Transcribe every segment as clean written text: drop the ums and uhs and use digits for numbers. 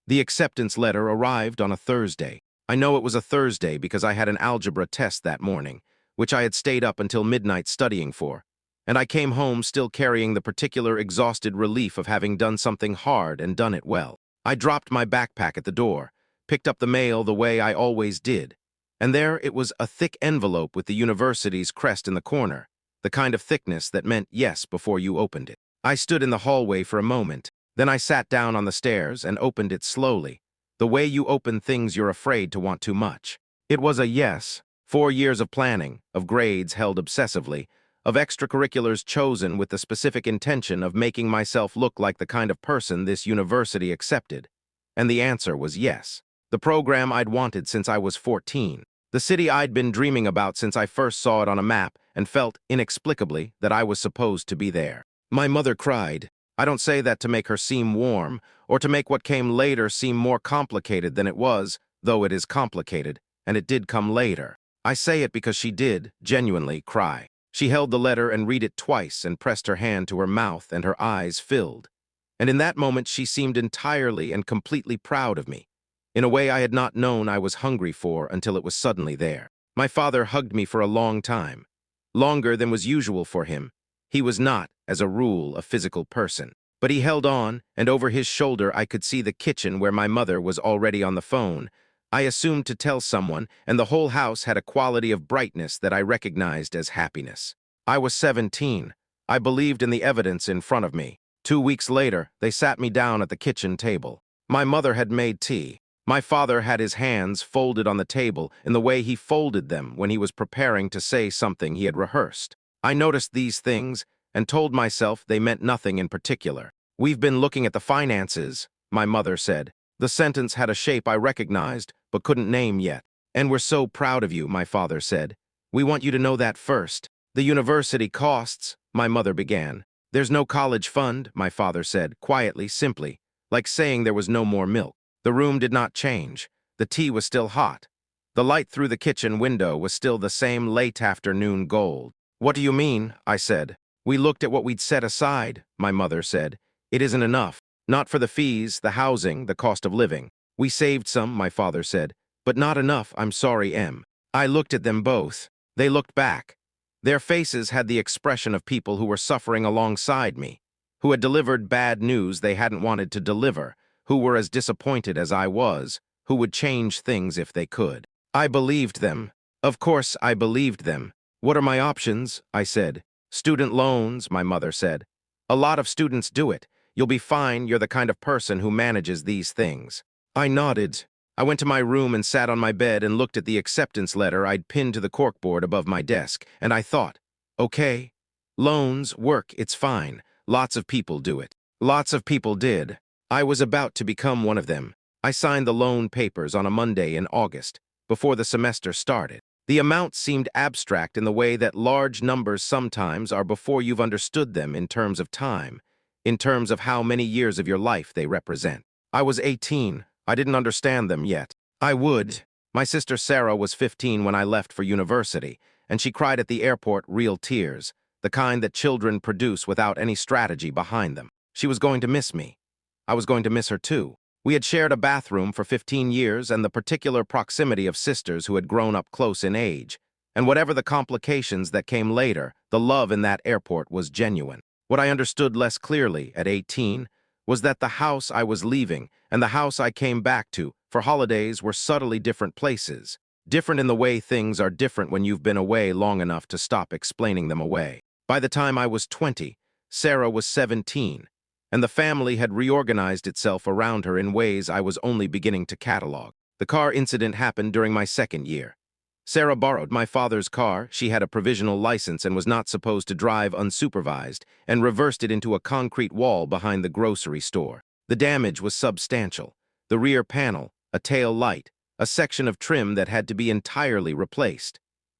The acceptance letter arrived on a Thursday. I know it was a Thursday because I had an algebra test that morning, which I had stayed up until midnight studying for, and I came home still carrying the particular exhausted relief of having done something hard and done it well. I dropped my backpack at the door, picked up the mail the way I always did, and there it was, a thick envelope with the university's crest in the corner, the kind of thickness that meant yes before you opened it. I stood in the hallway for a moment. Then I sat down on the stairs and opened it slowly, the way you open things you're afraid to want too much. It was a yes. 4 years of planning, of grades held obsessively, of extracurriculars chosen with the specific intention of making myself look like the kind of person this university accepted. And the answer was yes. The program I'd wanted since I was 14. The city I'd been dreaming about since I first saw it on a map and felt, inexplicably, that I was supposed to be there. My mother cried. I don't say that to make her seem warm, or to make what came later seem more complicated than it was, though it is complicated, and it did come later. I say it because she did, genuinely, cry. She held the letter and read it twice and pressed her hand to her mouth, and her eyes filled. And in that moment she seemed entirely and completely proud of me, in a way I had not known I was hungry for until it was suddenly there. My father hugged me for a long time, longer than was usual for him. He was not, as a rule, a physical person. But he held on, and over his shoulder I could see the kitchen where my mother was already on the phone. I assumed to tell someone, and the whole house had a quality of brightness that I recognized as happiness. I was 17. I believed in the evidence in front of me. 2 weeks later, they sat me down at the kitchen table. My mother had made tea. My father had his hands folded on the table in the way he folded them when he was preparing to say something he had rehearsed. I noticed these things and told myself they meant nothing in particular. "We've been looking at the finances," my mother said. The sentence had a shape I recognized but couldn't name yet. "And we're so proud of you," my father said. "We want you to know that first. The university costs," my mother began. "There's no college fund," my father said, quietly, simply, like saying there was no more milk. The room did not change. The tea was still hot. The light through the kitchen window was still the same late afternoon gold. "What do you mean?" I said. "We looked at what we'd set aside," my mother said. "It isn't enough. Not for the fees, the housing, the cost of living. We saved some," my father said, "but not enough, I'm sorry, Em." I looked at them both. They looked back. Their faces had the expression of people who were suffering alongside me, who had delivered bad news they hadn't wanted to deliver, who were as disappointed as I was, who would change things if they could. I believed them. Of course, I believed them. "What are my options?" I said. "Student loans," my mother said. "A lot of students do it. You'll be fine, you're the kind of person who manages these things." I nodded. I went to my room and sat on my bed and looked at the acceptance letter I'd pinned to the corkboard above my desk, and I thought, okay, loans work, it's fine. Lots of people do it. Lots of people did. I was about to become one of them. I signed the loan papers on a Monday in August, before the semester started. The amount seemed abstract in the way that large numbers sometimes are before you've understood them in terms of time, in terms of how many years of your life they represent. I was 18. I didn't understand them yet. I would. My sister Sarah was 15 when I left for university, and she cried at the airport real tears, the kind that children produce without any strategy behind them. She was going to miss me. I was going to miss her too. We had shared a bathroom for 15 years and the particular proximity of sisters who had grown up close in age. And whatever the complications that came later, the love in that airport was genuine. What I understood less clearly at 18 was that the house I was leaving and the house I came back to for holidays were subtly different places. Different in the way things are different when you've been away long enough to stop explaining them away. By the time I was 20, Sarah was 17. And the family had reorganized itself around her in ways I was only beginning to catalog. The car incident happened during my second year. Sarah borrowed my father's car, she had a provisional license and was not supposed to drive unsupervised, and reversed it into a concrete wall behind the grocery store. The damage was substantial. The rear panel, a tail light, a section of trim that had to be entirely replaced.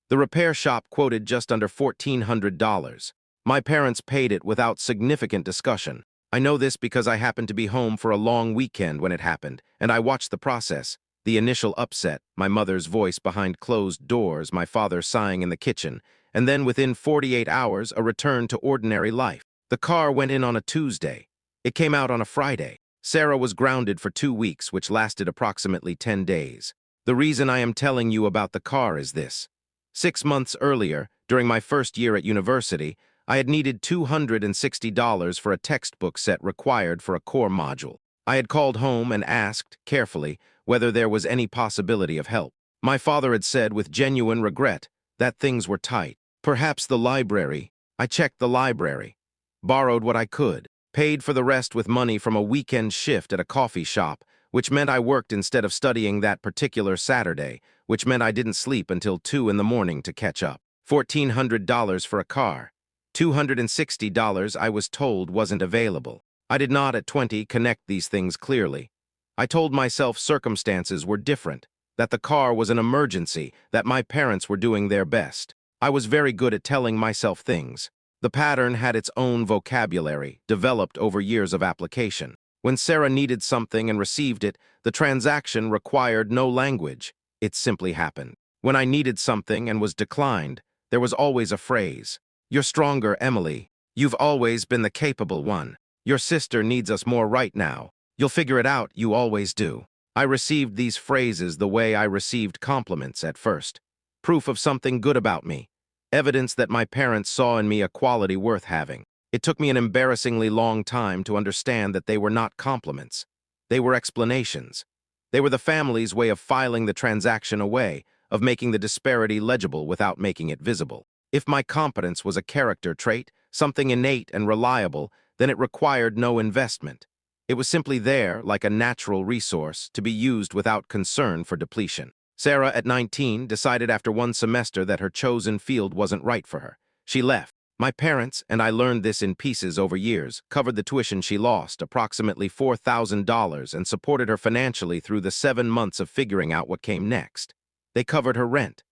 The repair shop quoted just under $1,400. My parents paid it without significant discussion. I know this because I happened to be home for a long weekend when it happened, and I watched the process. The initial upset, my mother's voice behind closed doors, my father sighing in the kitchen, and then within 48 hours, a return to ordinary life. The car went in on a Tuesday. It came out on a Friday. Sarah was grounded for 2 weeks, which lasted approximately 10 days. The reason I am telling you about the car is this. 6 months earlier, during my first year at university, I had needed $260 for a textbook set required for a core module. I had called home and asked, carefully, whether there was any possibility of help. My father had said, with genuine regret, that things were tight. Perhaps the library. I checked the library, borrowed what I could, paid for the rest with money from a weekend shift at a coffee shop, which meant I worked instead of studying that particular Saturday, which meant I didn't sleep until 2 in the morning to catch up. $1,400 for a car. $260 I was told wasn't available. I did not, at 20, connect these things clearly. I told myself circumstances were different, that the car was an emergency, that my parents were doing their best. I was very good at telling myself things. The pattern had its own vocabulary, developed over years of application. When Sarah needed something and received it, the transaction required no language. It simply happened. When I needed something and was declined, there was always a phrase. "You're stronger, Emily. You've always been the capable one. Your sister needs us more right now. You'll figure it out, you always do." I received these phrases the way I received compliments at first. Proof of something good about me. Evidence that my parents saw in me a quality worth having. It took me an embarrassingly long time to understand that they were not compliments. They were explanations. They were the family's way of filing the transaction away, of making the disparity legible without making it visible. If my competence was a character trait, something innate and reliable, then it required no investment. It was simply there, like a natural resource, to be used without concern for depletion. Sarah, at 19, decided after 1 semester that her chosen field wasn't right for her. She left. My parents, and I learned this in pieces over years, covered the tuition she lost, approximately $4,000, and supported her financially through the 7 months of figuring out what came next. They covered her rent.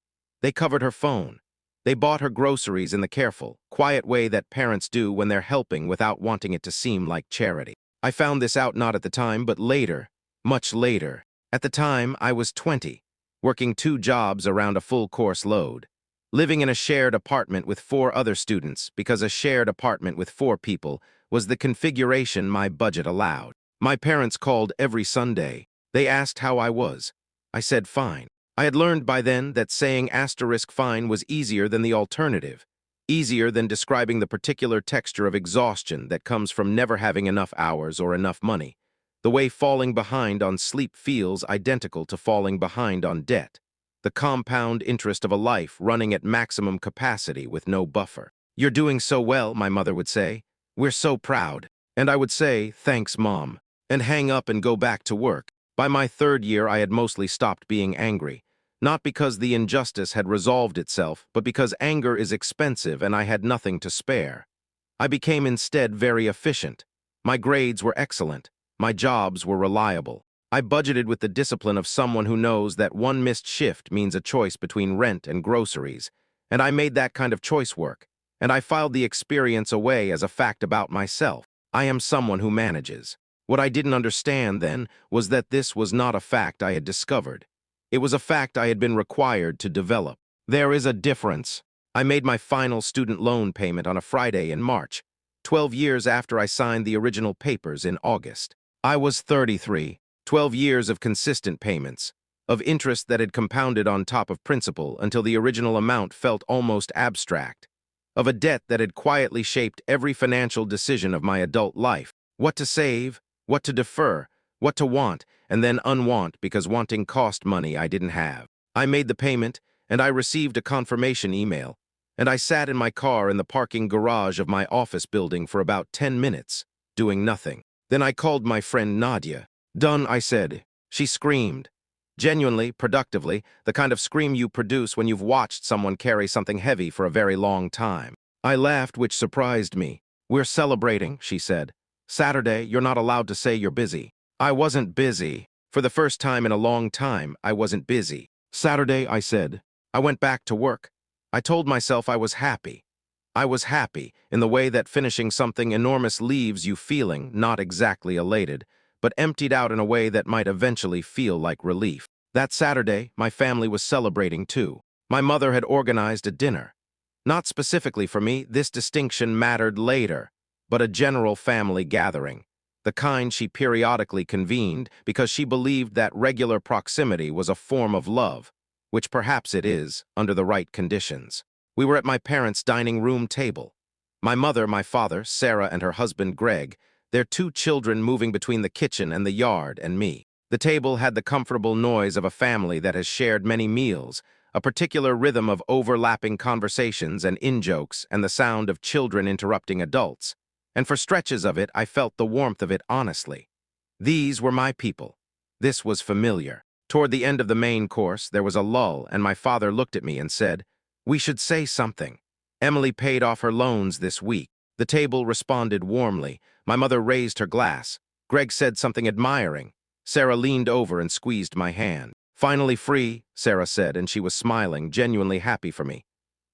They covered her phone. They bought her groceries in the careful, quiet way that parents do when they're helping without wanting it to seem like charity. I found this out not at the time, but later, much later. At the time, I was 20, working 2 jobs around a full course load, living in a shared apartment with 4 other students because a shared apartment with 4 people was the configuration my budget allowed. My parents called every Sunday. They asked how I was. I said fine. I had learned by then that saying *fine was easier than the alternative, easier than describing the particular texture of exhaustion that comes from never having enough hours or enough money, the way falling behind on sleep feels identical to falling behind on debt, the compound interest of a life running at maximum capacity with no buffer. "You're doing so well," my mother would say. "We're so proud." And I would say, "Thanks, Mom," and hang up and go back to work. By my 3rd year, I had mostly stopped being angry. Not because the injustice had resolved itself, but because anger is expensive and I had nothing to spare. I became instead very efficient. My grades were excellent. My jobs were reliable. I budgeted with the discipline of someone who knows that 1 missed shift means a choice between rent and groceries, and I made that kind of choice work, and I filed the experience away as a fact about myself. I am someone who manages. What I didn't understand then was that this was not a fact I had discovered. It was a fact I had been required to develop. There is a difference. I made my final student loan payment on a Friday in March, 12 years after I signed the original papers in August. I was 33, 12 years of consistent payments, of interest that had compounded on top of principal until the original amount felt almost abstract, of a debt that had quietly shaped every financial decision of my adult life. What to save, what to defer, what to want, and then unwant because wanting cost money I didn't have. I made the payment, and I received a confirmation email, and I sat in my car in the parking garage of my office building for about 10 minutes, doing nothing. Then I called my friend Nadia. "Done," I said. She screamed. Genuinely, productively, the kind of scream you produce when you've watched someone carry something heavy for a very long time. I laughed, which surprised me. "We're celebrating," she said. "Saturday, you're not allowed to say you're busy." I wasn't busy. For the first time in a long time, I wasn't busy. "Saturday," I said. I went back to work. I told myself I was happy. I was happy in the way that finishing something enormous leaves you feeling not exactly elated, but emptied out in a way that might eventually feel like relief. That Saturday, my family was celebrating too. My mother had organized a dinner. Not specifically for me, this distinction mattered later, but a general family gathering. the kind she periodically convened because she believed that regular proximity was a form of love, which perhaps it is, under the right conditions. We were at my parents' dining room table. My mother, my father, Sarah, and her husband, Greg, their 2 children moving between the kitchen and the yard, and me. The table had the comfortable noise of a family that has shared many meals, a particular rhythm of overlapping conversations and in-jokes, and the sound of children interrupting adults. And for stretches of it, I felt the warmth of it honestly. These were my people. This was familiar. Toward the end of the main course, there was a lull, and my father looked at me and said, "We should say something. Emily paid off her loans this week." The table responded warmly. My mother raised her glass. Greg said something admiring. Sarah leaned over and squeezed my hand. "Finally free," Sarah said, and she was smiling, genuinely happy for me.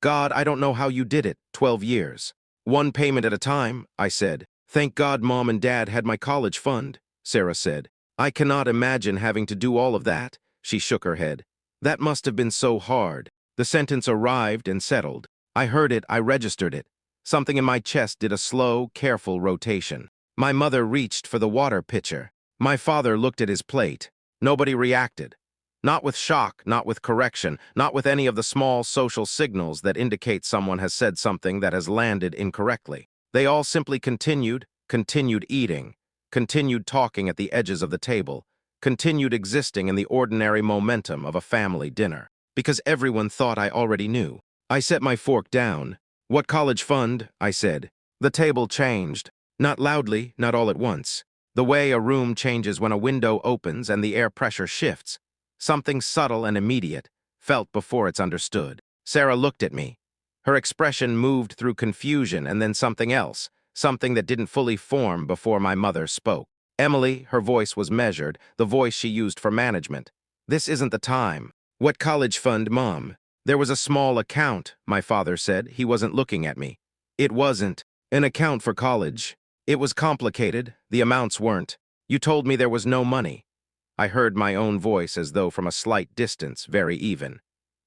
"God, I don't know how you did it, 12 years. One payment at a time," I said. "Thank God Mom and Dad had my college fund," Sarah said. "I cannot imagine having to do all of that," she shook her head. "That must have been so hard." The sentence arrived and settled. I heard it, I registered it. Something in my chest did a slow, careful rotation. My mother reached for the water pitcher. My father looked at his plate. Nobody reacted. Not with shock, not with correction, not with any of the small social signals that indicate someone has said something that has landed incorrectly. They all simply continued eating, continued talking at the edges of the table, continued existing in the ordinary momentum of a family dinner. Because everyone thought I already knew. I set my fork down. "What college fund?" I said. The table changed. Not loudly, not all at once. The way a room changes when a window opens and the air pressure shifts. Something subtle and immediate, felt before it's understood. Sarah looked at me. Her expression moved through confusion and then something else, something that didn't fully form before my mother spoke. "Emily," her voice was measured, the voice she used for management. "This isn't the time." "What college fund, Mom?" "There was a small account," my father said. He wasn't looking at me. "It wasn't an account for college. It was complicated. The amounts weren't. You told me there was no money." I heard my own voice as though from a slight distance, very even.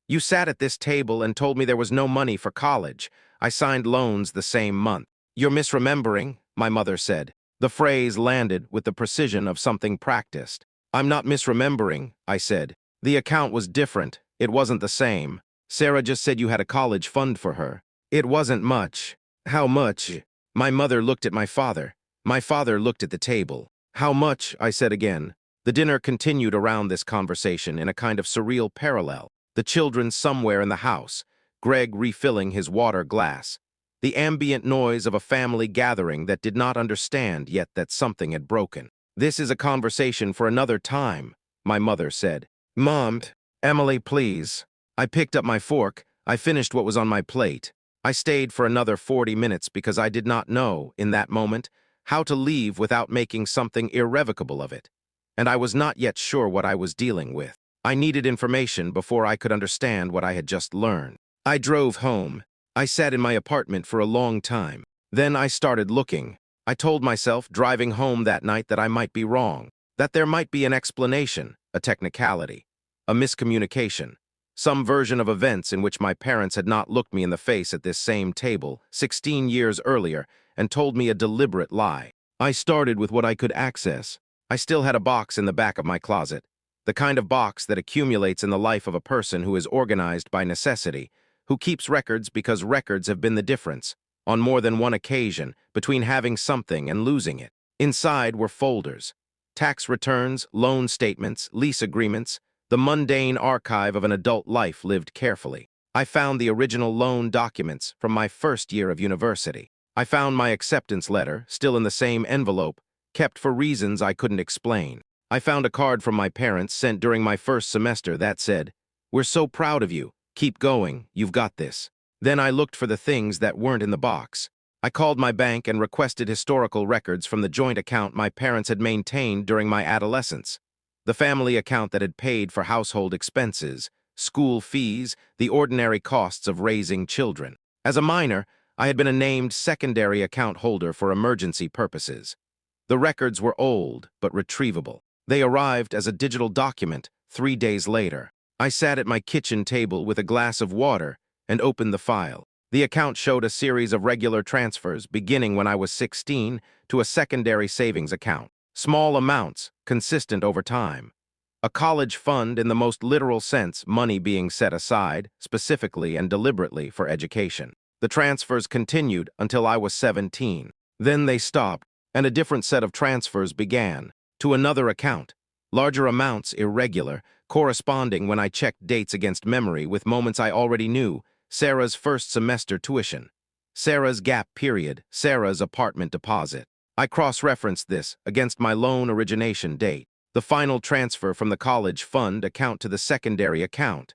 "You sat at this table and told me there was no money for college. I signed loans the same month." "You're misremembering," my mother said. The phrase landed with the precision of something practiced. "I'm not misremembering," I said. "The account was different. It wasn't the same. Sarah just said you had a college fund for her. It wasn't much." "How much?" My mother looked at my father. My father looked at the table. "How much?" I said again. The dinner continued around this conversation in a kind of surreal parallel. The children somewhere in the house, Greg refilling his water glass. The ambient noise of a family gathering that did not understand yet that something had broken. "This is a conversation for another time," my mother said. "Mom, Emily, please." I picked up my fork. I finished what was on my plate. I stayed for another 40 minutes because I did not know, in that moment, how to leave without making something irrevocable of it. And I was not yet sure what I was dealing with. I needed information before I could understand what I had just learned. I drove home. I sat in my apartment for a long time. Then I started looking. I told myself, driving home that night, that I might be wrong, that there might be an explanation, a technicality, a miscommunication, some version of events in which my parents had not looked me in the face at this same table 16 years earlier and told me a deliberate lie. I started with what I could access. I still had a box in the back of my closet, the kind of box that accumulates in the life of a person who is organized by necessity, who keeps records because records have been the difference, on more than one occasion, between having something and losing it. Inside were folders, tax returns, loan statements, lease agreements, the mundane archive of an adult life lived carefully. I found the original loan documents from my first year of university. I found my acceptance letter, still in the same envelope, kept for reasons I couldn't explain. I found a card from my parents sent during my first semester that said, "We're so proud of you. Keep going. You've got this." Then I looked for the things that weren't in the box. I called my bank and requested historical records from the joint account my parents had maintained during my adolescence. The family account that had paid for household expenses, school fees, the ordinary costs of raising children. As a minor, I had been a named secondary account holder for emergency purposes. The records were old, but retrievable. They arrived as a digital document 3 days later. I sat at my kitchen table with a glass of water and opened the file. The account showed a series of regular transfers beginning when I was 16 to a secondary savings account. Small amounts, consistent over time. A college fund in the most literal sense, money being set aside, specifically and deliberately for education. The transfers continued until I was 17. Then they stopped, and a different set of transfers began, to another account. Larger amounts, irregular, corresponding when I checked dates against memory with moments I already knew: Sarah's first semester tuition, Sarah's gap period, Sarah's apartment deposit. I cross-referenced this against my loan origination date. The final transfer from the college fund account to the secondary account,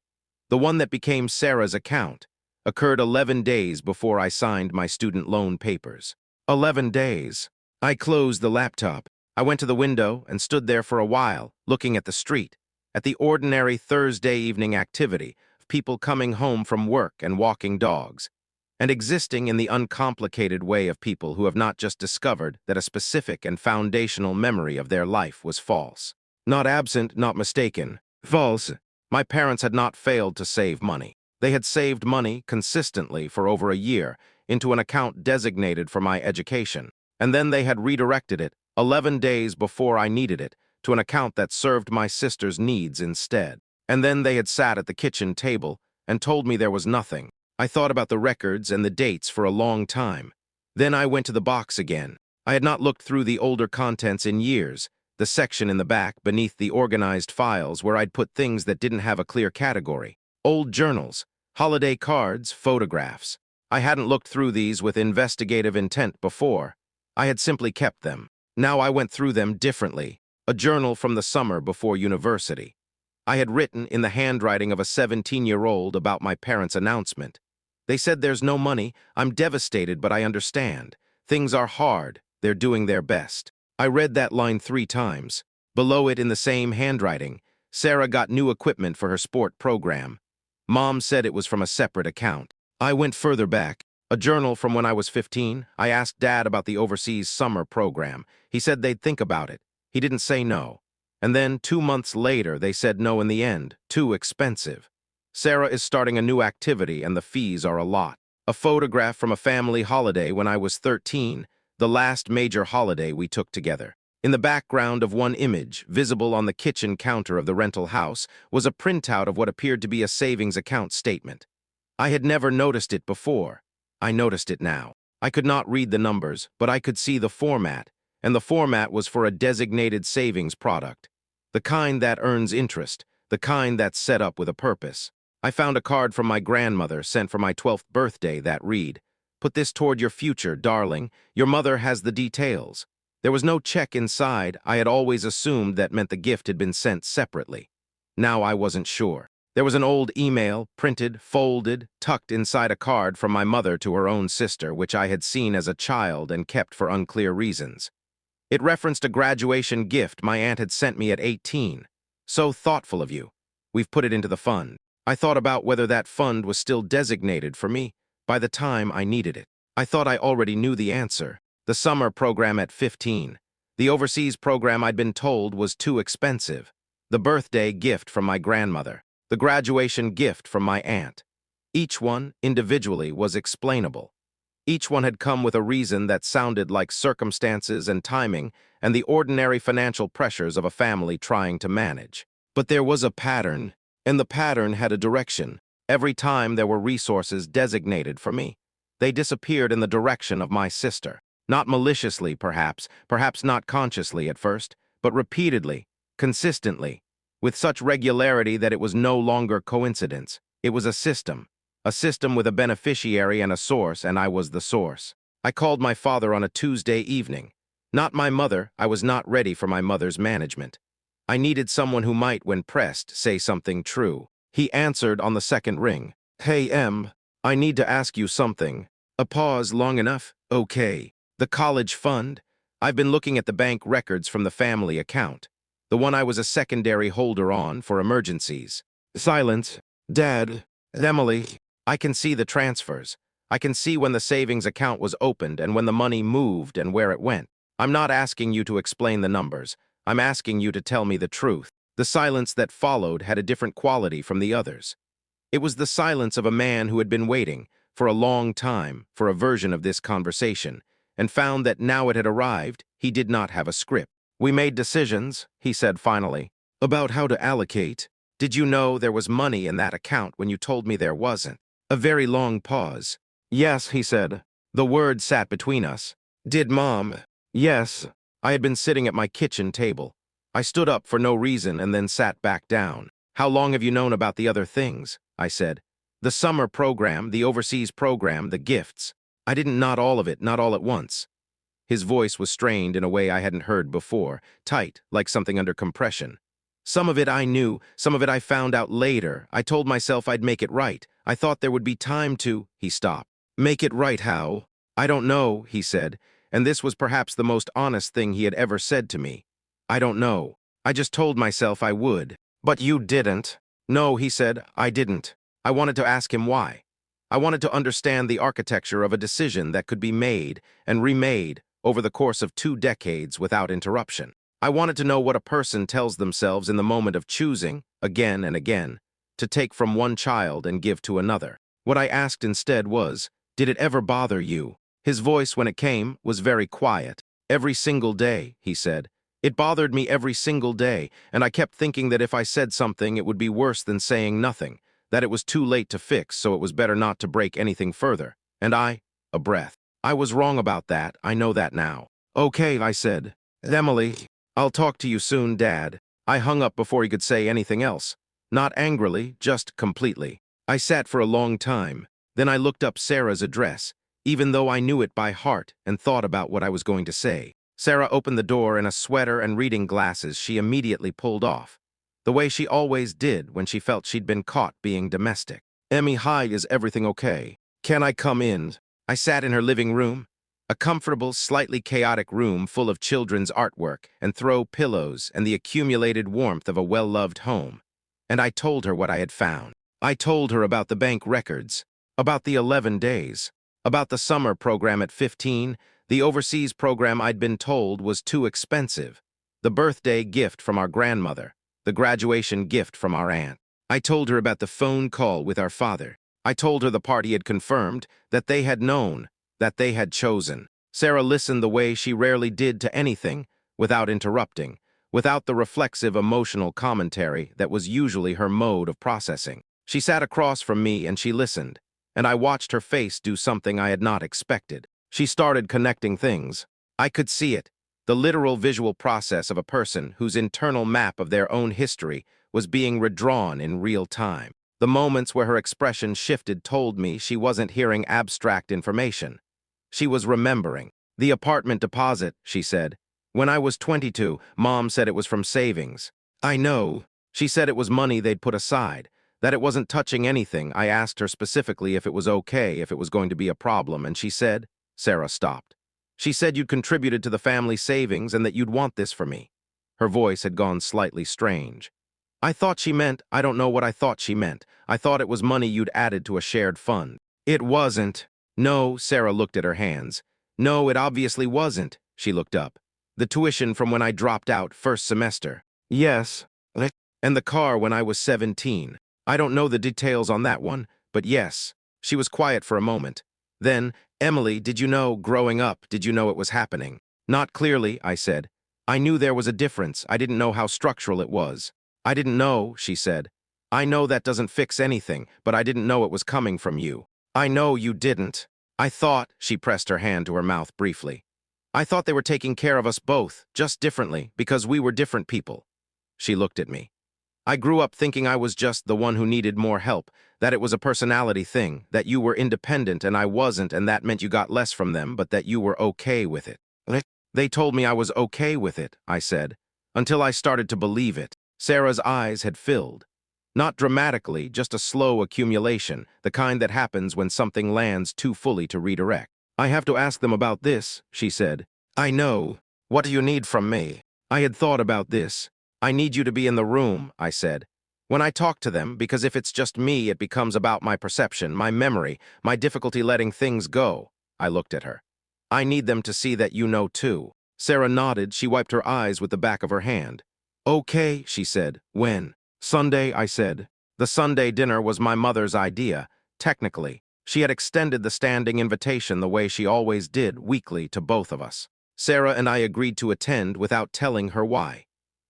the one that became Sarah's account, occurred 11 days before I signed my student loan papers. 11 days. I closed the laptop. I went to the window and stood there for a while, looking at the street, at the ordinary Thursday evening activity of people coming home from work and walking dogs, and existing in the uncomplicated way of people who have not just discovered that a specific and foundational memory of their life was false. Not absent, not mistaken. False. My parents had not failed to save money. They had saved money consistently for over a year into an account designated for my education, and then they had redirected it 11 days before I needed it to an account that served my sister's needs instead. And then they had sat at the kitchen table and told me there was nothing. I thought about the records and the dates for a long time. Then I went to the box again. I had not looked through the older contents in years, the section in the back beneath the organized files where I'd put things that didn't have a clear category. Old journals, holiday cards, photographs. I hadn't looked through these with investigative intent before. I had simply kept them. Now I went through them differently. A journal from the summer before university. I had written in the handwriting of a 17-year-old about my parents' announcement. They said, "There's no money. I'm devastated, but I understand. Things are hard. They're doing their best." I read that line 3 times. Below it in the same handwriting, Sarah got new equipment for her sport program. Mom said it was from a separate account. I went further back. A journal from when I was 15. I asked Dad about the overseas summer program. He said they'd think about it. He didn't say no. And then 2 months later, they said no in the end. Too expensive. Sarah is starting a new activity and the fees are a lot. A photograph from a family holiday when I was 13, the last major holiday we took together. In the background of one image, visible on the kitchen counter of the rental house, was a printout of what appeared to be a savings account statement. I had never noticed it before. I noticed it now. I could not read the numbers, but I could see the format, and the format was for a designated savings product. The kind that earns interest, the kind that's set up with a purpose. I found a card from my grandmother sent for my 12th birthday that read, "Put this toward your future, darling. Your mother has the details." There was no check inside. I had always assumed that meant the gift had been sent separately. Now I wasn't sure. There was an old email, printed, folded, tucked inside a card from my mother to her own sister, which I had seen as a child and kept for unclear reasons. It referenced a graduation gift my aunt had sent me at 18. "So thoughtful of you. We've put it into the fund." I thought about whether that fund was still designated for me by the time I needed it. I thought I already knew the answer. The summer program at 15. The overseas program I'd been told was too expensive. The birthday gift from my grandmother. The graduation gift from my aunt. Each one, individually, was explainable. Each one had come with a reason that sounded like circumstances and timing and the ordinary financial pressures of a family trying to manage. But there was a pattern. And the pattern had a direction. Every time there were resources designated for me, they disappeared in the direction of my sister. Not maliciously, perhaps not consciously at first, but repeatedly, consistently, with such regularity that it was no longer coincidence. It was a system with a beneficiary and a source, and I was the source. I called my father on a Tuesday evening. Not my mother. I was not ready for my mother's management. I needed someone who might, when pressed, say something true. He answered on the second ring. "Hey, Em, I need to ask you something." A pause long enough. "Okay." "The college fund? I've been looking at the bank records from the family account, the one I was a secondary holder on for emergencies." Silence. "Dad, Emily, I can see the transfers. I can see when the savings account was opened and when the money moved and where it went. I'm not asking you to explain the numbers. I'm asking you to tell me the truth." The silence that followed had a different quality from the others. It was the silence of a man who had been waiting for a long time for a version of this conversation, and found that now it had arrived, he did not have a script. "We made decisions," he said finally, "about how to allocate. Did you know there was money in that account when you told me there wasn't?" A very long pause. "Yes," he said. The word sat between us. "Did Mom?" "Yes." I had been sitting at my kitchen table. I stood up for no reason and then sat back down. "How long have you known about the other things?" I said. "The summer program, the overseas program, the gifts." "I didn't, not all of it, not all at once." His voice was strained in a way I hadn't heard before, tight, like something under compression. "Some of it I knew, some of it I found out later. I told myself I'd make it right. I thought there would be time to—" He stopped. "Make it right how?" "I don't know," he said, and this was perhaps the most honest thing he had ever said to me. "I don't know. I just told myself I would." "But you didn't." "No," he said, "I didn't." I wanted to ask him why. I wanted to understand the architecture of a decision that could be made and remade over the course of 2 decades without interruption. I wanted to know what a person tells themselves in the moment of choosing, again and again, to take from one child and give to another. What I asked instead was, "Did it ever bother you?" His voice, when it came, was very quiet. "Every single day," he said. "It bothered me every single day, and I kept thinking that if I said something, it would be worse than saying nothing, that it was too late to fix, so it was better not to break anything further. And a breath. I was wrong about that, I know that now." "Okay," I said. "Emily, I'll talk to you soon, Dad." I hung up before he could say anything else. Not angrily, just completely. I sat for a long time. Then I looked up Sarah's address, even though I knew it by heart, and thought about what I was going to say. Sarah opened the door in a sweater and reading glasses she immediately pulled off, the way she always did when she felt she'd been caught being domestic. "Emmy, hi, is everything okay? Can I come in?" I sat in her living room, a comfortable, slightly chaotic room full of children's artwork and throw pillows and the accumulated warmth of a well-loved home. And I told her what I had found. I told her about the bank records, about the 11 days, about the summer program at 15, the overseas program I'd been told was too expensive, the birthday gift from our grandmother, the graduation gift from our aunt. I told her about the phone call with our father. I told her the party had confirmed, that they had known, that they had chosen. Sarah listened the way she rarely did to anything, without interrupting, without the reflexive emotional commentary that was usually her mode of processing. She sat across from me and she listened, and I watched her face do something I had not expected. She started connecting things. I could see it, the literal visual process of a person whose internal map of their own history was being redrawn in real time. The moments where her expression shifted told me she wasn't hearing abstract information. She was remembering. "The apartment deposit," she said. "When I was 22, Mom said it was from savings." "I know." She said it was money they'd put aside, that it wasn't touching anything. I asked her specifically if it was okay, if it was going to be a problem, and she said— Sarah stopped. "She said you'd contributed to the family savings and that you'd want this for me." Her voice had gone slightly strange. "I thought she meant, I don't know what I thought she meant. I thought it was money you'd added to a shared fund." "It wasn't." "No," Sarah looked at her hands. "No, it obviously wasn't." She looked up. "The tuition from when I dropped out first semester." "Yes." "And the car when I was 17. I don't know the details on that one, but yes." She was quiet for a moment. Then, "Emily, did you know, growing up, did you know it was happening?" "Not clearly," I said. "I knew there was a difference. I didn't know how structural it was." "I didn't know," she said. "I know that doesn't fix anything, but I didn't know it was coming from you." "I know you didn't." "I thought," she pressed her hand to her mouth briefly. "I thought they were taking care of us both, just differently, because we were different people." She looked at me. "I grew up thinking I was just the one who needed more help, that it was a personality thing, that you were independent and I wasn't, and that meant you got less from them, but that you were okay with it." "They told me I was okay with it," I said, "until I started to believe it." Sarah's eyes had filled. Not dramatically, just a slow accumulation, the kind that happens when something lands too fully to redirect. "I have to ask them about this," she said. "I know. What do you need from me?" I had thought about this. "I need you to be in the room," I said. "When I talk to them, because if it's just me, it becomes about my perception, my memory, my difficulty letting things go." I looked at her. "I need them to see that you know too." Sarah nodded. She wiped her eyes with the back of her hand. "Okay," she said. "When?" "Sunday," I said. The Sunday dinner was my mother's idea, technically. She had extended the standing invitation the way she always did, weekly, to both of us. Sarah and I agreed to attend without telling her why.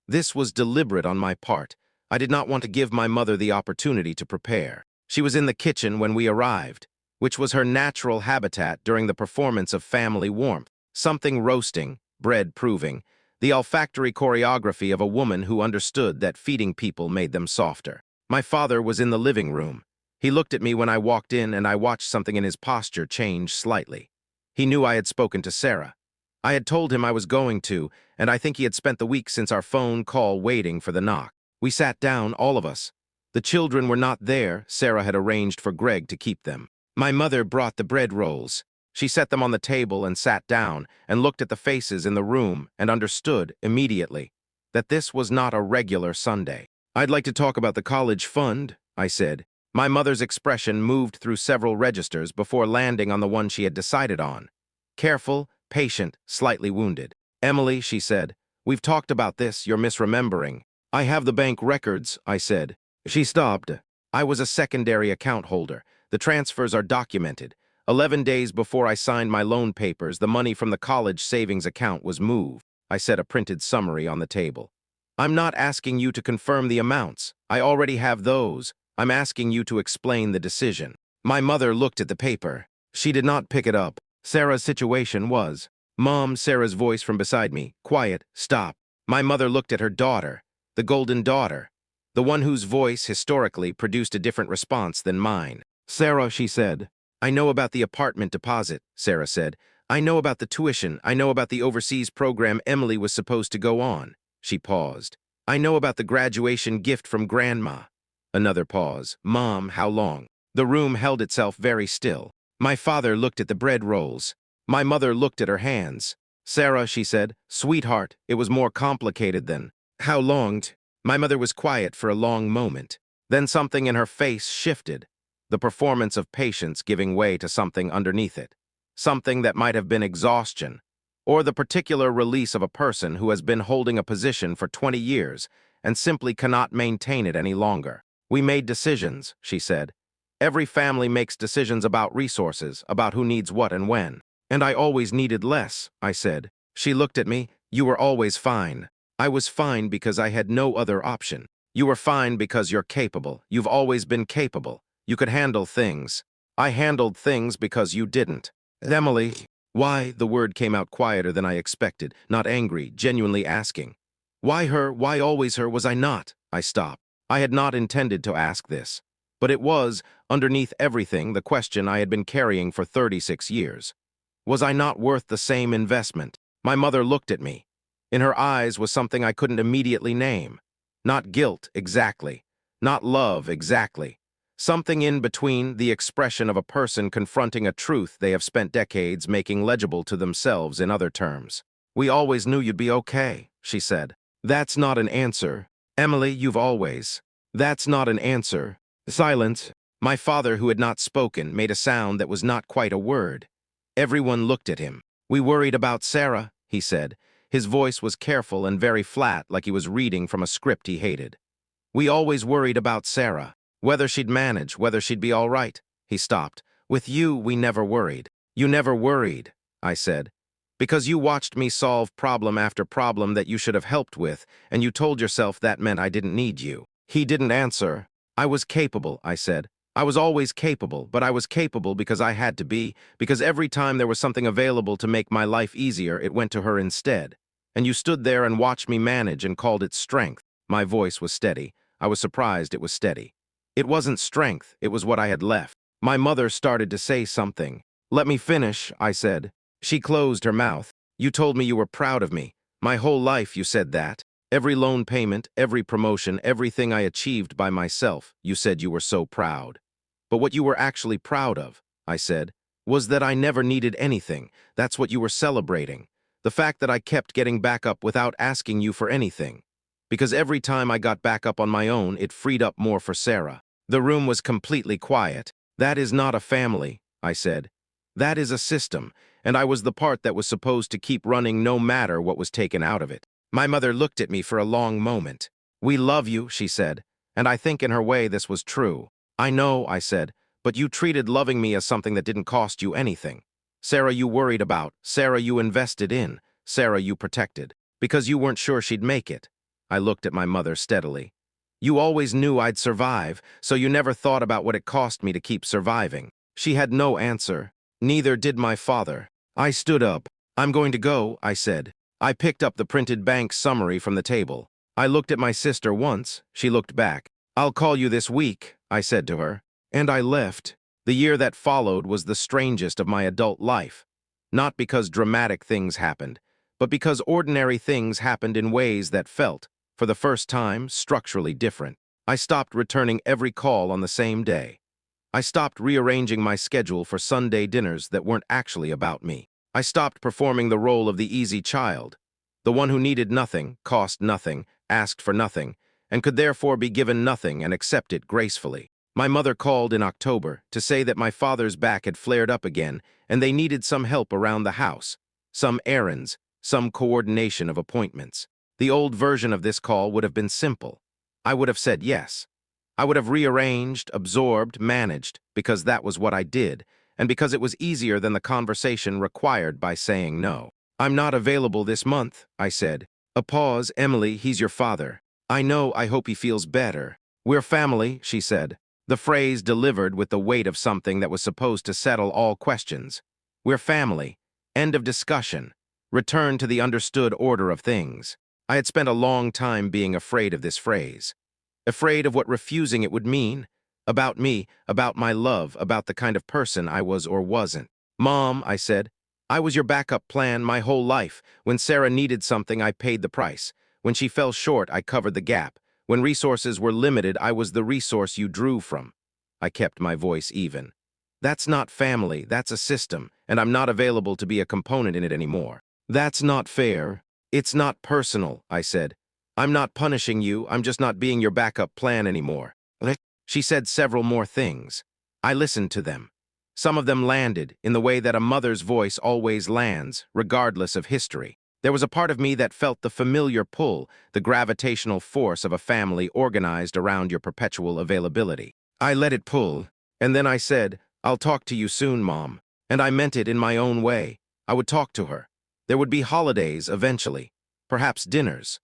This was deliberate on my part. I did not want to give my mother the opportunity to prepare. She was in the kitchen when we arrived, which was her natural habitat during the performance of family warmth. Something roasting, bread proving, the olfactory choreography of a woman who understood that feeding people made them softer. My father was in the living room. He looked at me when I walked in, and I watched something in his posture change slightly. He knew I had spoken to Sarah. I had told him I was going to, and I think he had spent the week since our phone call waiting for the knock. We sat down, all of us. The children were not there. Sarah had arranged for Greg to keep them. My mother brought the bread rolls. She set them on the table and sat down and looked at the faces in the room and understood immediately that this was not a regular Sunday. "I'd like to talk about the college fund," I said. My mother's expression moved through several registers before landing on the one she had decided on. Careful, patient, slightly wounded. "Emily," she said, "we've talked about this, you're misremembering." "I have the bank records," I said. She stopped. "I was a secondary account holder. The transfers are documented. 11 days before I signed my loan papers, the money from the college savings account was moved." I set a printed summary on the table. "I'm not asking you to confirm the amounts. I already have those. I'm asking you to explain the decision." My mother looked at the paper. She did not pick it up. Sarah's situation was, "Mom," Sarah's voice from beside me, "quiet, stop." My mother looked at her daughter, the golden daughter, the one whose voice, historically, produced a different response than mine. "Sarah," she said. "I know about the apartment deposit," Sarah said. "I know about the tuition. I know about the overseas program Emily was supposed to go on." She paused. "I know about the graduation gift from Grandma." Another pause. "Mom, how long?" The room held itself very still. My father looked at the bread rolls. My mother looked at her hands. "Sarah," she said, "sweetheart, it was more complicated than how long." My mother was quiet for a long moment. Then something in her face shifted, the performance of patience giving way to something underneath it. Something that might have been exhaustion, or the particular release of a person who has been holding a position for 20 years and simply cannot maintain it any longer. "We made decisions," she said. "Every family makes decisions about resources, about who needs what and when. And I always needed less," I said. She looked at me. "You were always fine." "I was fine because I had no other option." "You were fine because you're capable. You've always been capable. You could handle things." "I handled things because you didn't." "Emily." "Why?" The word came out quieter than I expected, not angry, genuinely asking. "Why her? Why always her? Was I not?" I stopped. I had not intended to ask this, but it was, underneath everything, the question I had been carrying for 36 years. Was I not worth the same investment? My mother looked at me. In her eyes was something I couldn't immediately name. Not guilt, exactly. Not love, exactly. Something in between, the expression of a person confronting a truth they have spent decades making legible to themselves in other terms. "We always knew you'd be okay," she said. "That's not an answer. Emily, you've always." "That's not an answer." Silence. My father, who had not spoken, made a sound that was not quite a word. Everyone looked at him. "We worried about Sarah," he said. His voice was careful and very flat, like he was reading from a script he hated. "We always worried about Sarah. Whether she'd manage, whether she'd be all right." He stopped. "With you, we never worried." "You never worried," I said, "because you watched me solve problem after problem that you should have helped with, and you told yourself that meant I didn't need you." He didn't answer. "I was capable," I said. "I was always capable, but I was capable because I had to be, because every time there was something available to make my life easier, it went to her instead. And you stood there and watched me manage and called it strength." My voice was steady. I was surprised it was steady. "It wasn't strength, it was what I had left." My mother started to say something. "Let me finish," I said. She closed her mouth. "You told me you were proud of me. My whole life you said that. Every loan payment, every promotion, everything I achieved by myself, you said you were so proud. But what you were actually proud of," I said, "was that I never needed anything. That's what you were celebrating. The fact that I kept getting back up without asking you for anything. Because every time I got back up on my own, it freed up more for Sarah." The room was completely quiet. "That is not a family," I said. "That is a system, and I was the part that was supposed to keep running no matter what was taken out of it." My mother looked at me for a long moment. "We love you," she said, and I think in her way this was true. "I know," I said, But you treated loving me as something that didn't cost you anything. Sarah you worried about, Sarah you invested in, Sarah you protected, because you weren't sure she'd make it. I looked at my mother steadily. You always knew I'd survive, so you never thought about what it cost me to keep surviving. She had no answer. Neither did my father. I stood up. I'm going to go, I said. I picked up the printed bank summary from the table. I looked at my sister once. She looked back. I'll call you this week, I said to her. And I left. The year that followed was the strangest of my adult life. Not because dramatic things happened, but because ordinary things happened in ways that felt, for the first time, structurally different. I stopped returning every call on the same day. I stopped rearranging my schedule for Sunday dinners that weren't actually about me. I stopped performing the role of the easy child, the one who needed nothing, cost nothing, asked for nothing, and could therefore be given nothing and accept it gracefully. My mother called in October to say that my father's back had flared up again and they needed some help around the house, some errands, some coordination of appointments. The old version of this call would have been simple. I would have said yes. I would have rearranged, absorbed, managed, because that was what I did, and because it was easier than the conversation required by saying no. I'm not available this month, I said. A pause. Emily, he's your father. I know, I hope he feels better. We're family, she said. The phrase delivered with the weight of something that was supposed to settle all questions. We're family. End of discussion. Return to the understood order of things. I had spent a long time being afraid of this phrase. Afraid of what refusing it would mean. About me, about my love, about the kind of person I was or wasn't. Mom, I said, I was your backup plan my whole life. When Sarah needed something, I paid the price. When she fell short, I covered the gap. When resources were limited, I was the resource you drew from. I kept my voice even. That's not family, that's a system, and I'm not available to be a component in it anymore. That's not fair. It's not personal, I said. I'm not punishing you, I'm just not being your backup plan anymore. She said several more things. I listened to them. Some of them landed in the way that a mother's voice always lands, regardless of history. There was a part of me that felt the familiar pull, the gravitational force of a family organized around your perpetual availability. I let it pull, and then I said, I'll talk to you soon, Mom. And I meant it in my own way. I would talk to her. There would be holidays eventually, perhaps dinners.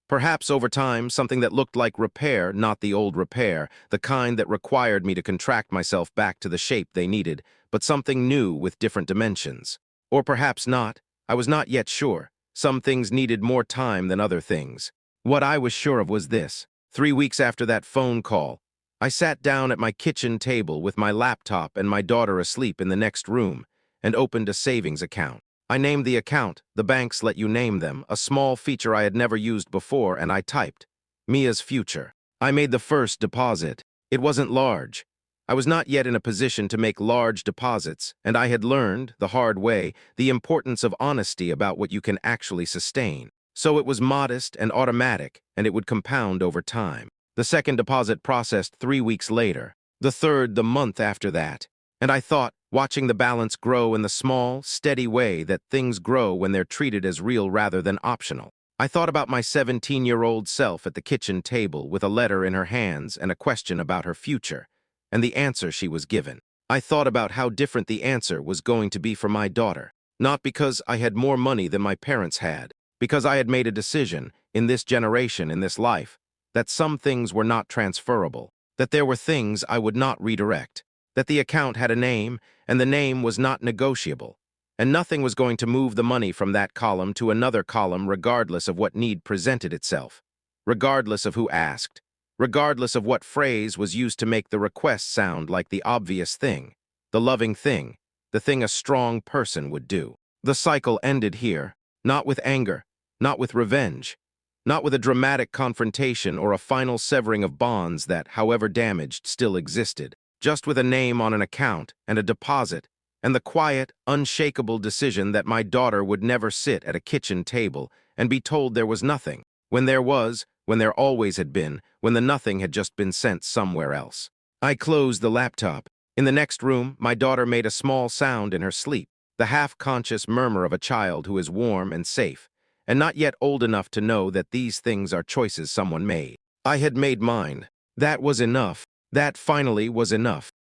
Perhaps over time, something that looked like repair, not the old repair, the kind that required me to contract myself back to the shape they needed, but something new with different dimensions. Or perhaps not. I was not yet sure. Some things needed more time than other things. What I was sure of was this. 3 weeks after that phone call, I sat down at my kitchen table with my laptop and my daughter asleep in the next room and opened a savings account. I named the account, the banks let you name them, a small feature I had never used before, and I typed, Mia's future. I made the first deposit. It wasn't large. I was not yet in a position to make large deposits, and I had learned, the hard way, the importance of honesty about what you can actually sustain. So it was modest and automatic, and it would compound over time. The second deposit processed 3 weeks later, the third the month after that. And I thought, watching the balance grow in the small, steady way that things grow when they're treated as real rather than optional. I thought about my 17-year-old self at the kitchen table with a letter in her hands and a question about her future, and the answer she was given. I thought about how different the answer was going to be for my daughter. Not because I had more money than my parents had, because I had made a decision, in this generation, in this life, that some things were not transferable, that there were things I would not redirect, that the account had a name, and the name was not negotiable, and nothing was going to move the money from that column to another column regardless of what need presented itself, regardless of who asked, regardless of what phrase was used to make the request sound like the obvious thing, the loving thing, the thing a strong person would do. The cycle ended here, not with anger, not with revenge, not with a dramatic confrontation or a final severing of bonds that, however damaged, still existed. Just with a name on an account and a deposit, and the quiet, unshakable decision that my daughter would never sit at a kitchen table and be told there was nothing, when there was, when there always had been, when the nothing had just been sent somewhere else. I closed the laptop. In the next room, my daughter made a small sound in her sleep, the half-conscious murmur of a child who is warm and safe, and not yet old enough to know that these things are choices someone made. I had made mine. That was enough. That finally was enough.